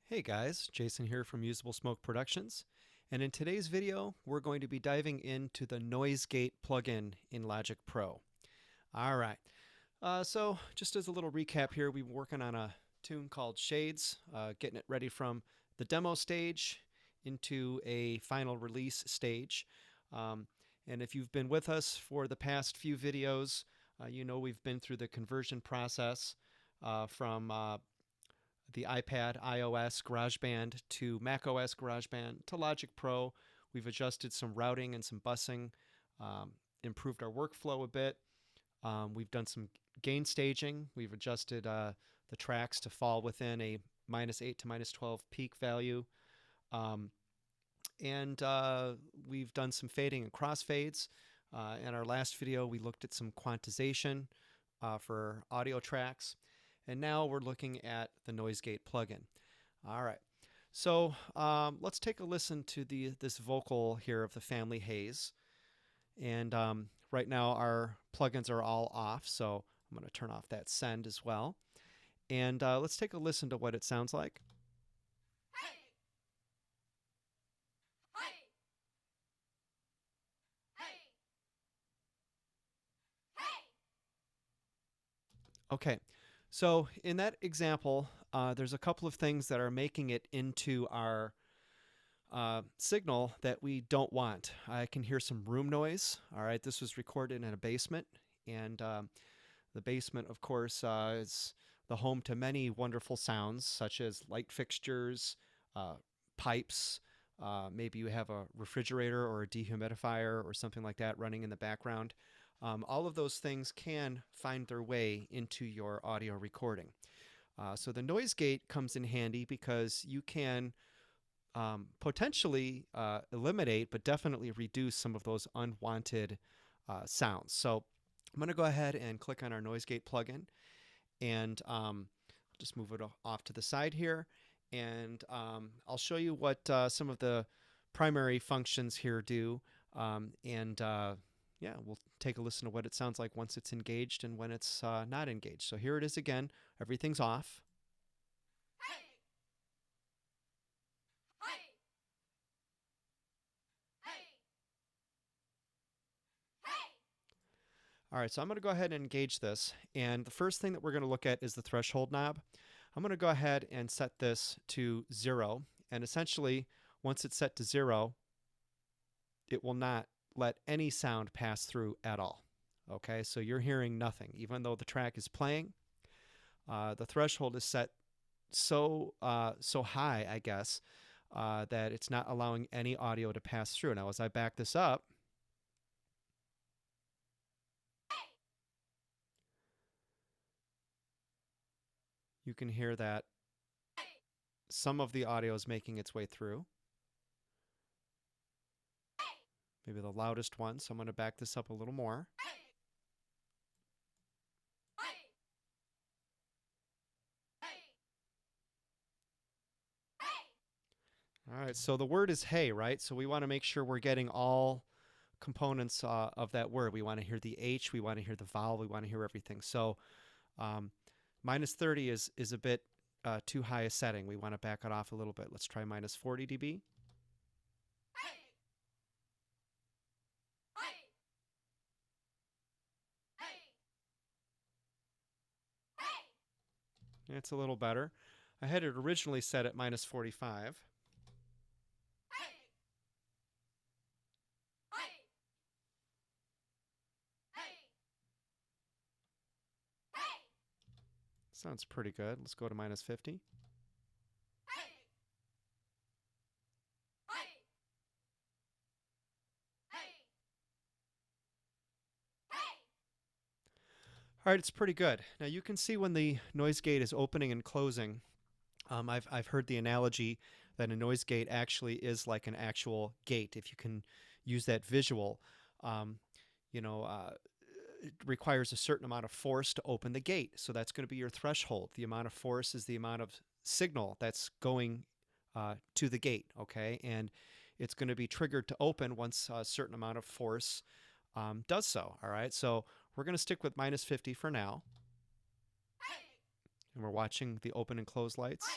Hey guys, Jason here from Usable Smoke Productions, and in today's video we're going to be diving into the Noise Gate plugin in Logic Pro. Alright, so just as a little recap here, we've been working on a tune called Shades, getting it ready from the demo stage into a final release stage. And if you've been with us for the past few videos, you know we've been through the conversion process from the iPad, iOS, GarageBand to macOS GarageBand to Logic Pro. We've adjusted some routing and some busing, improved our workflow a bit. We've done some gain staging. We've adjusted the tracks to fall within a -8 to -12 peak value. Um, and we've done some fading and crossfades. In our last video, we looked at some quantization for audio tracks. And now we're looking at the Noise Gate plugin. All right, so let's take a listen to this vocal here of the family Haze. And right now our plugins are all off, so I'm going to turn off that send as well. And let's take a listen to what it sounds like. Okay, so in that example, there's a couple of things that are making it into our signal that we don't want. I can hear some room noise. All right, this was recorded in a basement, and the basement, of course, is the home to many wonderful sounds, such as light fixtures, pipes. Maybe you have a refrigerator or a dehumidifier or something like that running in the background. All of those things can find their way into your audio recording. So the noise gate comes in handy because you can potentially eliminate, but definitely reduce some of those unwanted sounds. So I'm going to go ahead and click on our noise gate plugin, and just move it off to the side here. And I'll show you what some of the primary functions here do. Yeah, we'll take a listen to what it sounds like once it's engaged and when it's not engaged. So here it is again. Everything's off. All right, so I'm going to go ahead and engage this. And the first thing that we're going to look at is the threshold knob. I'm going to go ahead and set this to 0. And essentially, once it's set to 0, it will not let any sound pass through at all. Okay, so you're hearing nothing. Even though the track is playing, the threshold is set so high, I guess, that it's not allowing any audio to pass through. Now, as I back this up, you can hear that some of the audio is making its way through. Maybe the loudest one, so I'm going to back this up a little more. All right, so the word is hey, right? So we want to make sure we're getting all components of that word. We want to hear the H, we want to hear the vowel, we want to hear everything. So -30 is a bit too high a setting. We want to back it off a little bit. Let's try -40 dB. It's a little better. I had it originally set at -45. Sounds pretty good. Let's go to -50. All right, it's pretty good. Now you can see when the noise gate is opening and closing. I've heard the analogy that a noise gate actually is like an actual gate. If you can use that visual, um, you know, it requires a certain amount of force to open the gate. So that's going to be your threshold. The amount of force is the amount of signal that's going to the gate, okay? And it's going to be triggered to open once a certain amount of force does so, all right? So we're going to stick with -50 for now. And we're watching the open and close lights.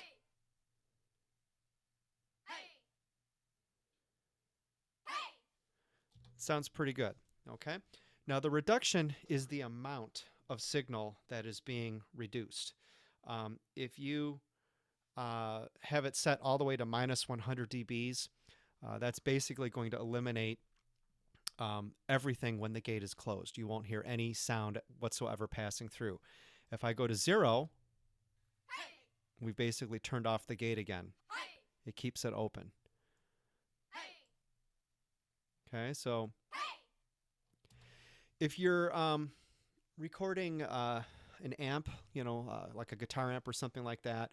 Sounds pretty good. Okay. Now the reduction is the amount of signal that is being reduced. If you have it set all the way to minus 100 dBs, that's basically going to eliminate everything when the gate is closed. You won't hear any sound whatsoever passing through. If I go to 0, we've basically turned off the gate again. It keeps it open. Okay, so if you're recording an amp, like a guitar amp or something like that,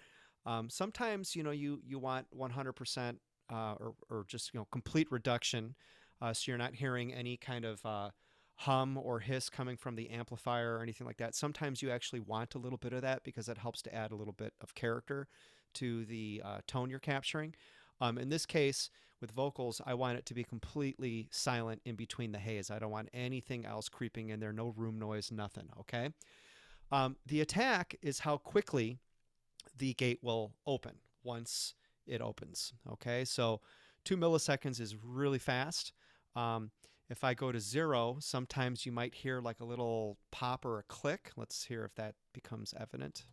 sometimes you want 100% or just complete reduction, so you're not hearing any kind of hum or hiss coming from the amplifier or anything like that. Sometimes you actually want a little bit of that because it helps to add a little bit of character to the tone you're capturing. In this case, with vocals, I want it to be completely silent in between the haze. I don't want anything else creeping in there, no room noise, nothing, okay? The attack is how quickly the gate will open once it opens, okay? So 2 milliseconds is really fast. If I go to 0, sometimes you might hear like a little pop or a click. Let's hear if that becomes evident.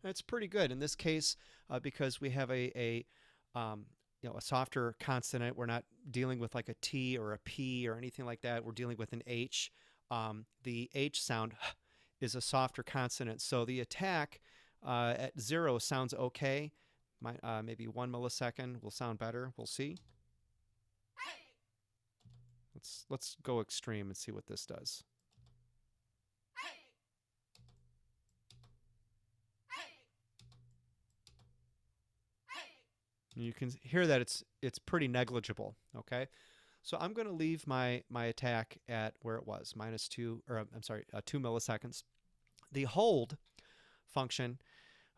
That's pretty good in this case because we have a softer consonant. We're not dealing with like a T or a P or anything like that. We're dealing with an H. The H sound is a softer consonant, so the attack at 0 sounds okay. Maybe 1 millisecond will sound better. We'll see. Let's go extreme and see what this does. You can hear that it's pretty negligible. Okay, so I'm going to leave my attack at where it was, -2, or I'm sorry, 2 milliseconds. The hold function,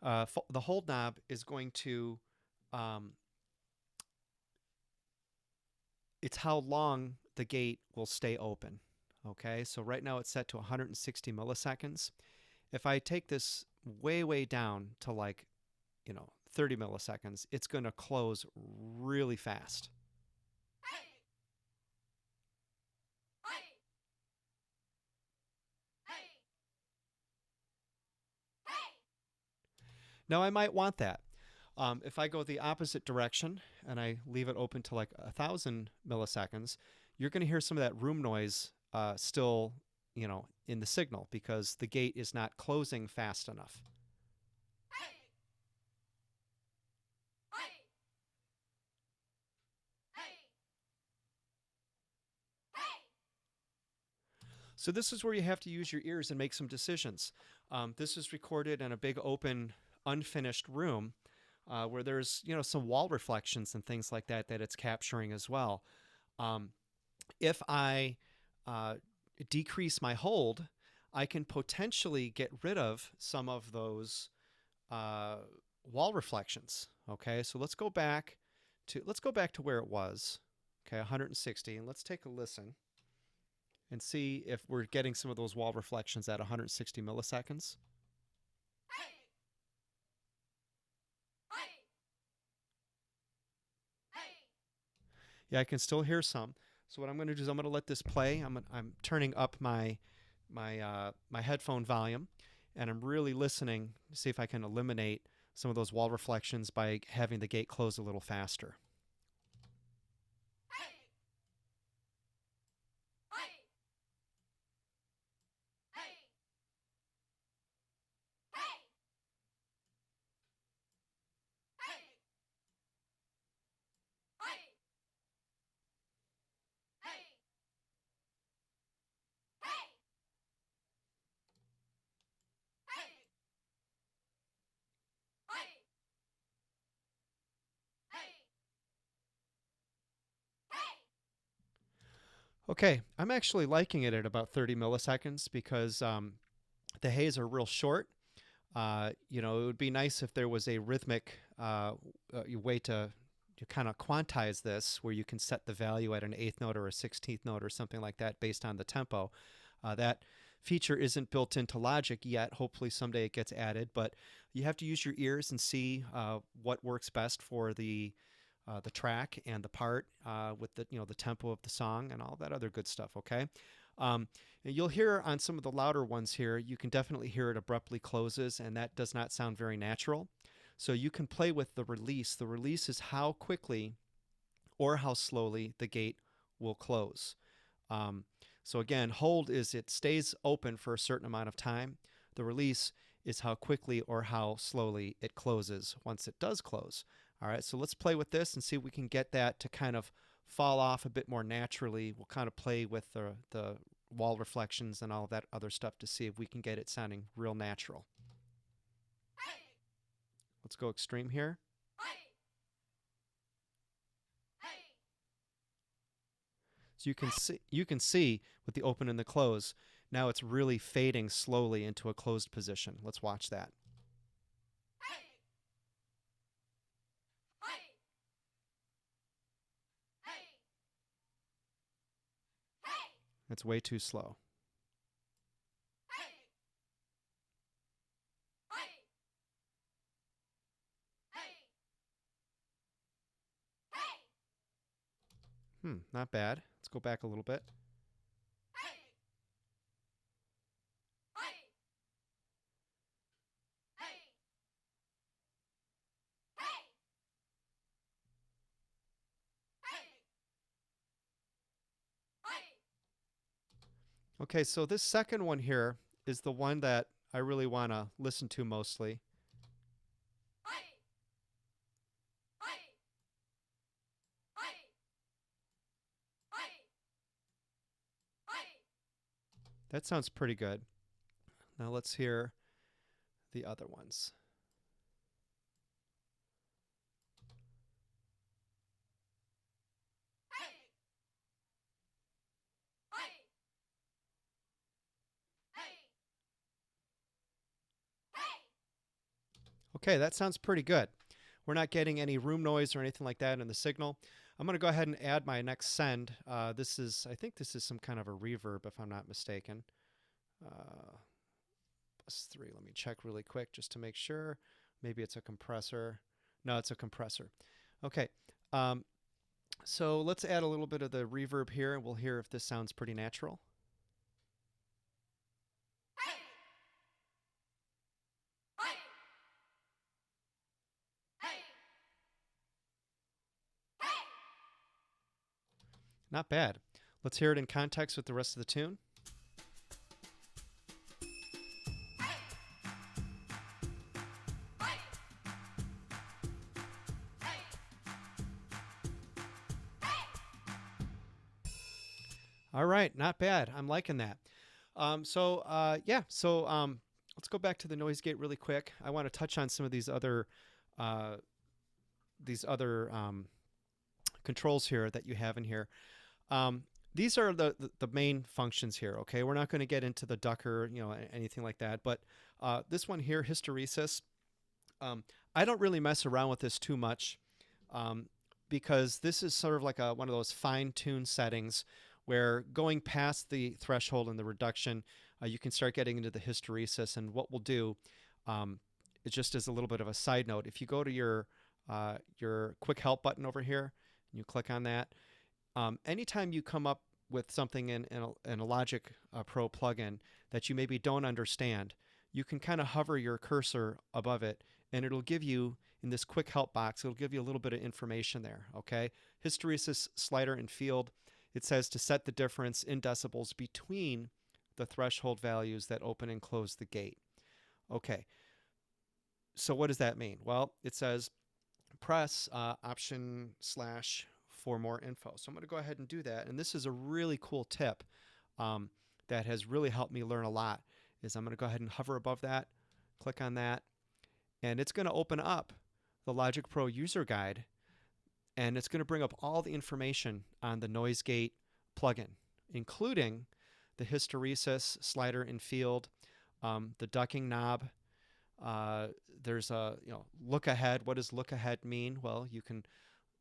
the hold knob is going to, it's how long the gate will stay open. Okay, so right now it's set to 160 milliseconds. If I take this way down to like 30 milliseconds, it's going to close really fast. Now I might want that. If I go the opposite direction and I leave it open to like 1,000 milliseconds, you're going to hear some of that room noise still, in the signal because the gate is not closing fast enough. So this is where you have to use your ears and make some decisions. This is recorded in a big open, unfinished room where there's some wall reflections and things like that it's capturing as well. If I decrease my hold, I can potentially get rid of some of those wall reflections. Okay, so let's go back to where it was. Okay, 160, and let's take a listen and see if we're getting some of those wall reflections at 160 milliseconds. Yeah, I can still hear some. So what I'm going to do is I'm going to let this play. I'm turning up my headphone volume, and I'm really listening to see if I can eliminate some of those wall reflections by having the gate close a little faster. Okay, I'm actually liking it at about 30 milliseconds because the haze are real short. It would be nice if there was a rhythmic way to kind of quantize this where you can set the value at an 8th note or a 16th note or something like that based on the tempo. That feature isn't built into Logic yet. Hopefully someday it gets added, but you have to use your ears and see what works best for the track and the part with the tempo of the song and all that other good stuff. Okay, and you'll hear on some of the louder ones here, you can definitely hear it abruptly closes, and that does not sound very natural. So you can play with the release. The release is how quickly or how slowly the gate will close. Um, so again, hold is it stays open for a certain amount of time. The release is how quickly or how slowly it closes once it does close. All right, so let's play with this and see if we can get that to kind of fall off a bit more naturally. We'll kind of play with the wall reflections and all of that other stuff to see if we can get it sounding real natural. Let's go extreme here. So you can see with the open and the close, now it's really fading slowly into a closed position. Let's watch that. It's way too slow. Not bad. Let's go back a little bit. Okay, so this second one here is the one that I really want to listen to mostly. That sounds pretty good. Now let's hear the other ones. Okay, that sounds pretty good. We're not getting any room noise or anything like that in the signal. I'm going to go ahead and add my next send. I think this is some kind of a reverb if I'm not mistaken. +3, let me check really quick just to make sure. Maybe it's a compressor. No, it's a compressor. Okay, so let's add a little bit of the reverb here and we'll hear if this sounds pretty natural. Not bad. Let's hear it in context with the rest of the tune. All right, not bad. I'm liking that. Let's go back to the noise gate really quick. I want to touch on some of these other controls here that you have in here. These are the main functions here. Okay, we're not going to get into the ducker, anything like that. But this one here, hysteresis, I don't really mess around with this too much because this is sort of like one of those fine-tuned settings where going past the threshold and the reduction, you can start getting into the hysteresis. And what we'll do, it just as a little bit of a side note, if you go to your quick help button over here, and you click on that, anytime you come up with something in a Logic Pro plugin that you maybe don't understand, you can kind of hover your cursor above it, and it'll give you, in this quick help box, it'll give you a little bit of information there, okay? Hysteresis slider and field. It says to set the difference in decibels between the threshold values that open and close the gate. Okay, so what does that mean? Well, it says press option / for more info. So I'm going to go ahead and do that. And this is a really cool tip that has really helped me learn a lot. Is I'm going to go ahead and hover above that, click on that, and it's going to open up the Logic Pro user guide, and it's going to bring up all the information on the noise gate plugin, including the hysteresis slider and field, the ducking knob. There's a look ahead. What does look ahead mean? Well, you can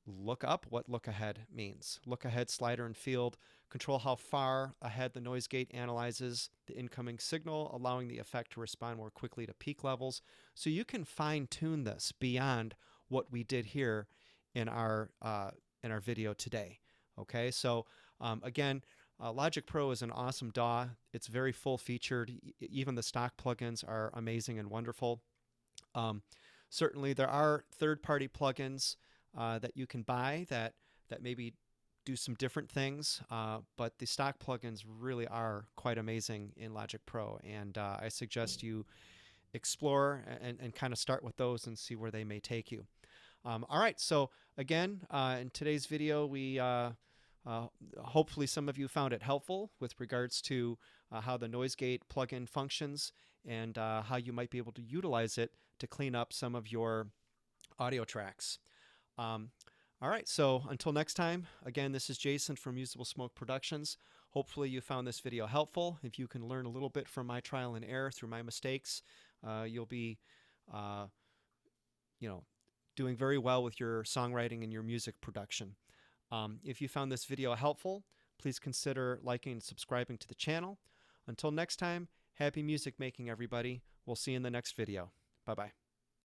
look up what look ahead means. Look ahead slider and field control how far ahead the noise gate analyzes the incoming signal, allowing the effect to respond more quickly to peak levels. So you can fine tune this beyond what we did here in our video today. Okay, so again, Logic Pro is an awesome DAW. It's very full featured. Even the stock plugins are amazing and wonderful. Certainly, there are third-party plugins that you can buy that maybe do some different things, but the stock plugins really are quite amazing in Logic Pro, and I suggest you explore and kind of start with those and see where they may take you. All right, so again, in today's video, we hopefully some of you found it helpful with regards to how the noise gate plugin functions and how you might be able to utilize it to clean up some of your audio tracks. All right, so until next time, again, this is Jason from Usable Smoke Productions. Hopefully you found this video helpful. If you can learn a little bit from my trial and error through my mistakes, you'll be, doing very well with your songwriting and your music production. If you found this video helpful, please consider liking and subscribing to the channel. Until next time, happy music making, everybody. We'll see you in the next video. Bye-bye.